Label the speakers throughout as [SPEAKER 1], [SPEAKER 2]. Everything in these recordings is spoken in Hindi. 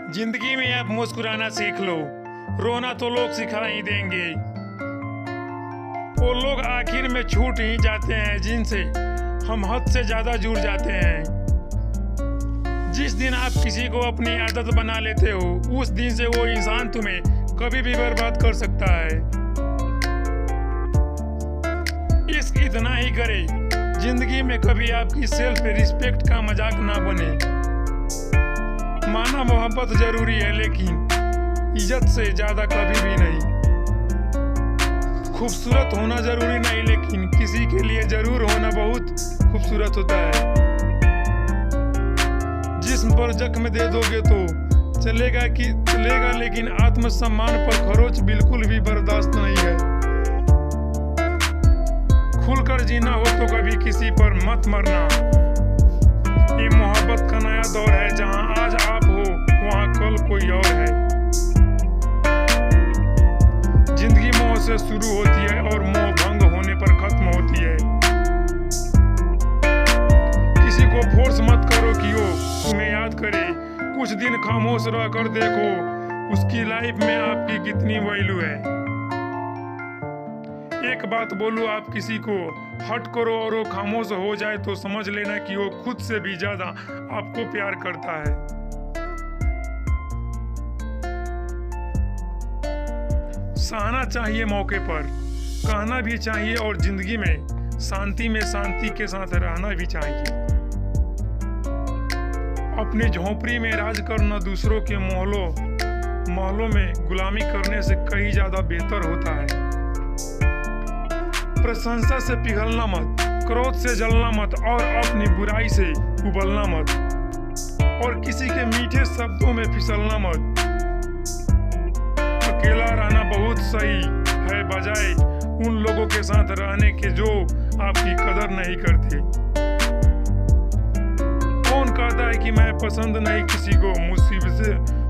[SPEAKER 1] जिंदगी में अब मुस्कुराना सीख लो, रोना तो लोग सिखा ही देंगे। वो लोग आखिर में छूट ही जाते हैं जिनसे हम हद से ज्यादा जुड़ जाते हैं। जिस दिन आप किसी को अपनी आदत बना लेते हो, उस दिन से वो इंसान तुम्हें कभी भी बर्बाद कर सकता है। इश्क इतना ही करे, जिंदगी में कभी आपकी सेल्फ रिस्पेक्ट का मजाक ना बने। माना मोहब्बत जरूरी है, लेकिन इज्जत से ज्यादा कभी भी नहीं। खूबसूरत होना जरूरी नहीं, लेकिन किसी के लिए जरूर होना बहुत खूबसूरत होता है। जिस्म पर जख्म दे दोगे तो चलेगा, लेकिन आत्मसम्मान पर खरोच बिल्कुल भी बर्दाश्त नहीं है। खुलकर जीना हो तो कभी किसी पर मत मरना। ये मोहब्बत का नया दौर है, जहां आज आप हो वहां कल कोई और है। जिंदगी मोह से शुरू होती है और मोह भंग होने पर खत्म होती है। किसी को फोर्स मत करो कि वो तुम्हें याद करे। कुछ दिन खामोश रह कर देखो उसकी लाइफ में आपकी कितनी वैल्यू है। एक बात बोलूं, आप किसी को हट करो और वो खामोश हो जाए तो समझ लेना कि वो खुद से भी ज्यादा आपको प्यार करता है। सहना चाहिए मौके पर, कहना भी चाहिए, और जिंदगी में शांति के साथ रहना भी चाहिए। अपनी झोपड़ी में राज करना दूसरों के महलों में गुलामी करने से कहीं ज्यादा बेहतर होता है। प्रशंसा से पिघलना मत, क्रोध से जलना मत, और अपनी बुराई से उबलना मत, और किसी के मीठे शब्दों में फिसलना मत। अकेला रहना बहुत सही है, बजाय उन लोगों के साथ रहने के जो आपकी कदर नहीं करते। कौन कहता है कि मैं पसंद नहीं किसी को?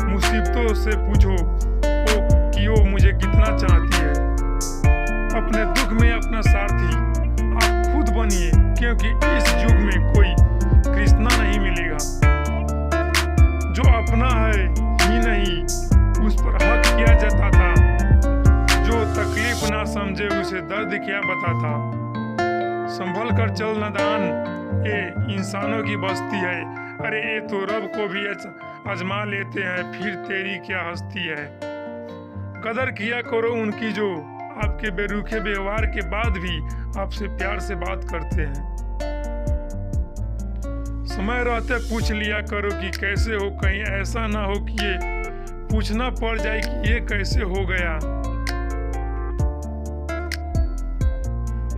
[SPEAKER 1] मुसीबतों से पूछो कि वो मुझे कितना चाहती है। अपने दुख में अपना साथी आप खुद बनिए, क्योंकि इस युग में कोई कृष्णा नहीं मिलेगा। जो अपना है ही नहीं, उस पर हक क्या जताता। जो तकलीफ ना समझे उसे दर्द क्या बताता। संभल कर चल नादान, ये इंसानों की बस्ती है। अरे ये तो रब को भी आजमा लेते हैं, फिर तेरी क्या हस्ती है। कदर किया करो उनकी जो आपके बेरुखे व्यवहार के बाद भी आपसे प्यार से बात करते हैं। समय रहते पूछ लिया करो कि कैसे हो, कहीं ऐसा ना हो कि ये पूछना पड़ जाए कि ये कैसे हो गया।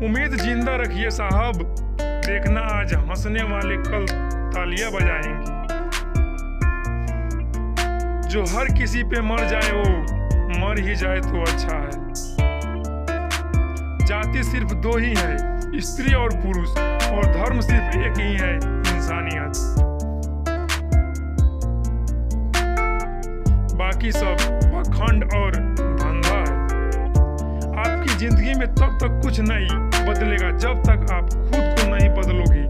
[SPEAKER 1] उम्मीद जिंदा रखिए साहब, देखना आज हंसने वाले कल तालियां बजाएंगे। जो हर किसी पे मर जाए वो मर ही जाए तो अच्छा है। जाति सिर्फ दो ही है, स्त्री और पुरुष, और धर्म सिर्फ एक ही है, इंसानियत। बाकी सब पाखंड और धंधा है। आपकी जिंदगी में तब तक कुछ नहीं बदलेगा जब तक आप खुद को नहीं बदलोगे।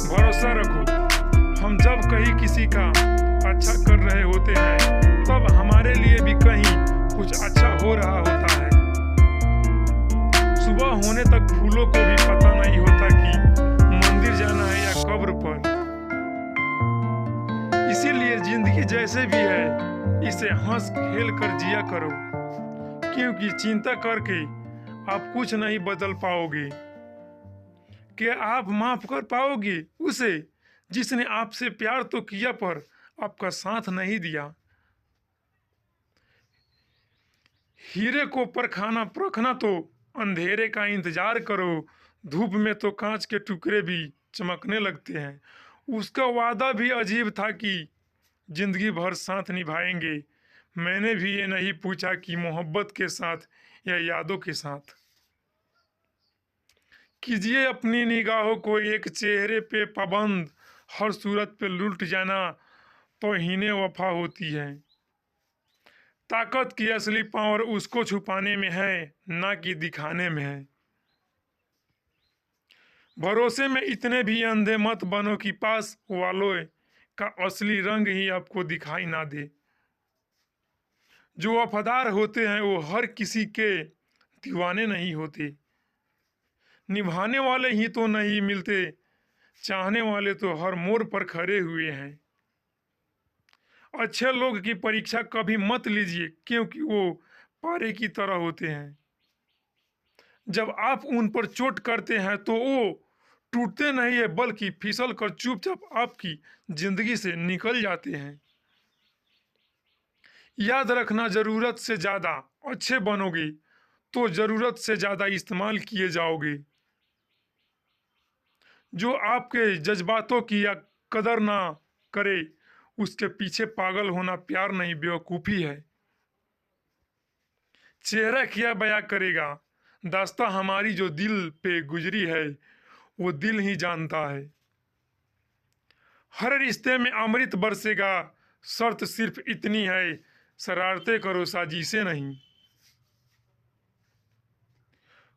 [SPEAKER 1] भरोसा रखो, हम जब कहीं किसी का अच्छा कर रहे होते हैं, तब हमारे लिए भी कहीं कुछ अच्छा हो रहा होता है। सुबह होने तक फूलों को भी पता नहीं होता कि मंदिर जाना है या कब्र पर। इसीलिए जिंदगी जैसे भी है, इसे हंस खेल कर जिया करो, क्योंकि चिंता करके आप कुछ नहीं बदल पाओगे। क्या आप माफ कर पाओगे उसे जिसने आपसे प्यार तो किया पर आपका साथ नहीं दिया? हीरे को परखना तो अंधेरे का इंतजार करो। धूप में तो कांच के टुकड़े भी चमकने लगते हैं। उसका वादा भी अजीब था कि जिंदगी भर साथ निभाएंगे। मैंने भी ये नहीं पूछा कि मोहब्बत के साथ या यादों के साथ। कीजिए अपनी निगाहों को एक चेहरे पे पाबंद, हर सूरत पे लुट जाना तौहीने वफा होती है। ताकत की असली पावर उसको छुपाने में है, ना कि दिखाने में है। भरोसे में इतने भी अंधे मत बनो कि पास वालों का असली रंग ही आपको दिखाई ना दे। जो वफादार होते हैं वो हर किसी के दीवाने नहीं होते। निभाने वाले ही तो नहीं मिलते, चाहने वाले तो हर मोड़ पर खड़े हुए हैं। अच्छे लोग की परीक्षा कभी मत लीजिए, क्योंकि वो पारे की तरह होते हैं। जब आप उन पर चोट करते हैं तो वो टूटते नहीं है, बल्कि फिसल कर चुपचाप आपकी जिंदगी से निकल जाते हैं। याद रखना, जरूरत से ज्यादा अच्छे बनोगे तो जरूरत से ज्यादा इस्तेमाल किए जाओगे। जो आपके जज्बातों की या कदर ना करे, उसके पीछे पागल होना प्यार नहीं, बेवकूफ़ी है। चेहरा क्या बयां करेगा, दास्तां हमारी जो दिल पे गुजरी है वो दिल ही जानता है। हर रिश्ते में अमृत बरसेगा, शर्त सिर्फ इतनी है, शरारतें करो साजिशें नहीं।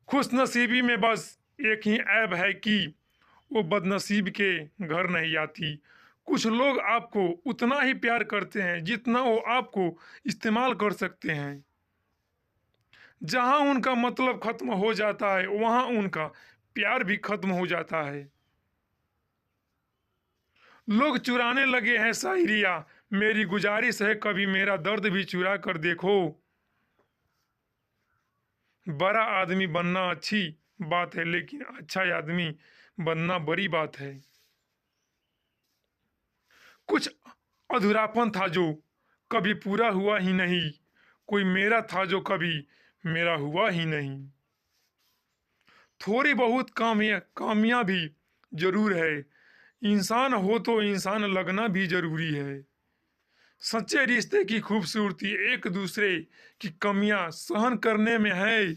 [SPEAKER 1] खुशनसीबी में बस एक ही ऐब है कि वो बदनसीब के घर नहीं आती। कुछ लोग आपको उतना ही प्यार करते हैं जितना वो आपको इस्तेमाल कर सकते हैं। जहां उनका मतलब खत्म हो जाता है वहां उनका प्यार भी खत्म हो जाता है। लोग चुराने लगे हैं शायरिया, मेरी गुजारिश है कभी मेरा दर्द भी चुरा कर देखो। बड़ा आदमी बनना अच्छी बात है, लेकिन अच्छा आदमी बनना बड़ी बात है। कुछ अधूरापन था जो कभी पूरा हुआ ही नहीं, कोई मेरा था जो कभी मेरा हुआ ही नहीं। थोड़ी बहुत कामियां भी जरूर है, इंसान हो तो इंसान लगना भी जरूरी है। सच्चे रिश्ते की खूबसूरती एक दूसरे की कमियां सहन करने में है,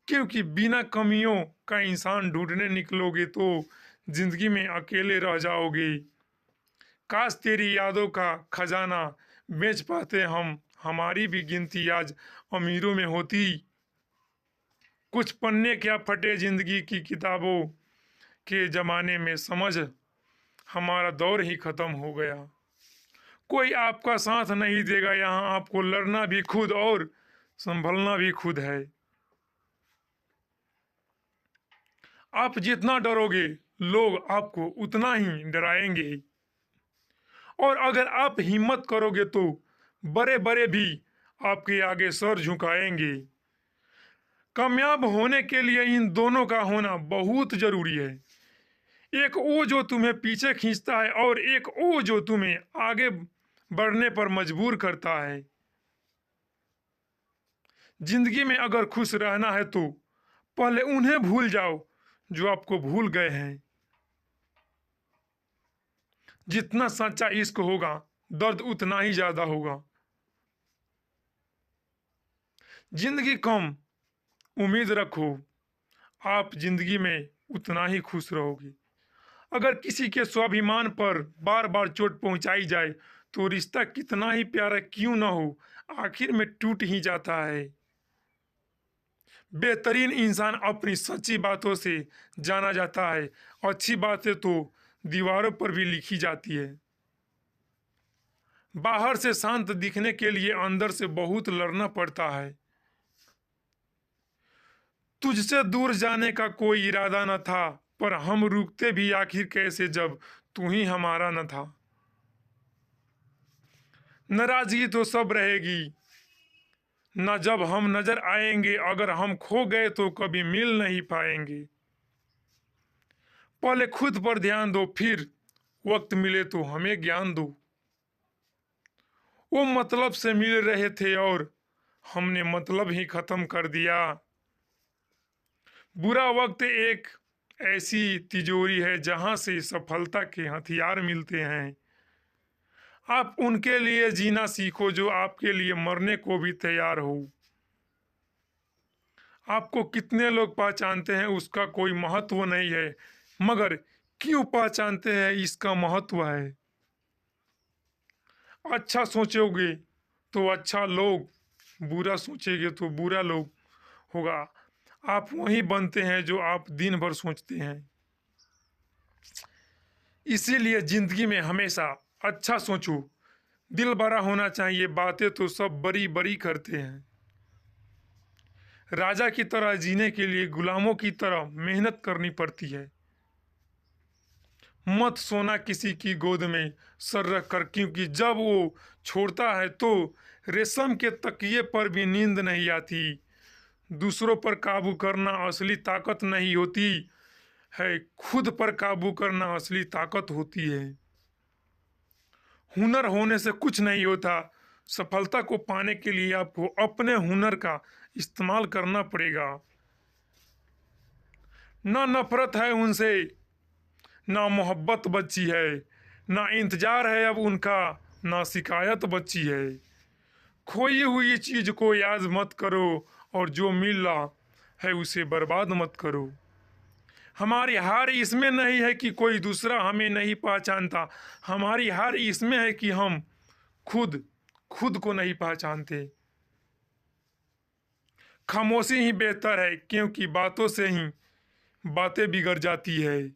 [SPEAKER 1] क्योंकि बिना कमियों का इंसान ढूंढने निकलोगे तो जिंदगी में अकेले रह जाओगे। काश तेरी यादों का खजाना बेच पाते हम, हमारी भी गिनती आज अमीरों में होती। कुछ पन्ने क्या फटे जिंदगी की किताबों के जमाने में, समझ हमारा दौर ही खत्म हो गया। कोई आपका साथ नहीं देगा यहाँ, आपको लड़ना भी खुद और संभलना भी खुद है। आप जितना डरोगे लोग आपको उतना ही डराएंगे, और अगर आप हिम्मत करोगे तो बड़े बड़े भी आपके आगे सर झुकाएंगे। कामयाब होने के लिए इन दोनों का होना बहुत जरूरी है। एक वो जो तुम्हें पीछे खींचता है और एक वो जो तुम्हें आगे बढ़ने पर मजबूर करता है। जिंदगी में अगर खुश रहना है तो पहले उन्हें भूल जाओ जो आपको भूल गए हैं। जितना सच्चा इश्क होगा दर्द उतना ही ज्यादा होगा। जिंदगी कम उम्मीद रखो, आप जिंदगी में उतना ही खुश रहोगे। अगर किसी के स्वाभिमान पर बार बार चोट पहुंचाई जाए तो रिश्ता कितना ही प्यारा क्यों ना हो, आखिर में टूट ही जाता है। बेहतरीन इंसान अपनी सच्ची बातों से जाना जाता है, अच्छी बातें तो दीवारों पर भी लिखी जाती है। बाहर से शांत दिखने के लिए अंदर से बहुत लड़ना पड़ता है। तुझसे दूर जाने का कोई इरादा न था, पर हम रुकते भी आखिर कैसे जब तू ही हमारा न था। नाराजगी तो सब रहेगी न जब हम नजर आएंगे, अगर हम खो गए तो कभी मिल नहीं पाएंगे। पहले खुद पर ध्यान दो, फिर वक्त मिले तो हमें ज्ञान दो। वो मतलब से मिल रहे थे और हमने मतलब ही खत्म कर दिया। बुरा वक्त एक ऐसी तिजोरी है जहां से सफलता के हथियार मिलते हैं। आप उनके लिए जीना सीखो जो आपके लिए मरने को भी तैयार हो। आपको कितने लोग पहचानते हैं उसका कोई महत्व नहीं है, मगर क्यों पहचानते हैं इसका महत्व है। अच्छा सोचोगे तो अच्छा लोग, बुरा सोचेंगे तो बुरा लोग होगा। आप वही बनते हैं जो आप दिन भर सोचते हैं। इसीलिए जिंदगी में हमेशा अच्छा सोचो, दिल बड़ा होना चाहिए। बातें तो सब बड़ी बड़ी करते हैं। राजा की तरह जीने के लिए गुलामों की तरह मेहनत करनी पड़ती है। मत सोना किसी की गोद में सर रख कर, क्योंकि जब वो छोड़ता है तो रेशम के तकिए पर भी नींद नहीं आती। दूसरों पर काबू करना असली ताकत नहीं होती है, खुद पर काबू करना असली ताकत होती है। हुनर होने से कुछ नहीं होता। सफलता को पाने के लिए आपको अपने हुनर का इस्तेमाल करना पड़ेगा। ना नफरत है उनसे, ना मोहब्बत बची है, ना इंतजार है अब उनका, ना शिकायत बची है। खोई हुई चीज को याद मत करो, और जो मिल रहा है उसे बर्बाद मत करो। हमारी हार इसमें नहीं है कि कोई दूसरा हमें नहीं पहचानता, हमारी हार इसमें है कि हम खुद खुद को नहीं पहचानते। खामोशी ही बेहतर है, क्योंकि बातों से ही बातें बिगड़ जाती है।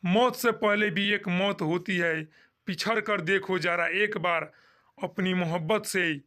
[SPEAKER 1] मौत से पहले भी एक मौत होती है, पिछड़ कर देखो जरा एक बार अपनी मोहब्बत से।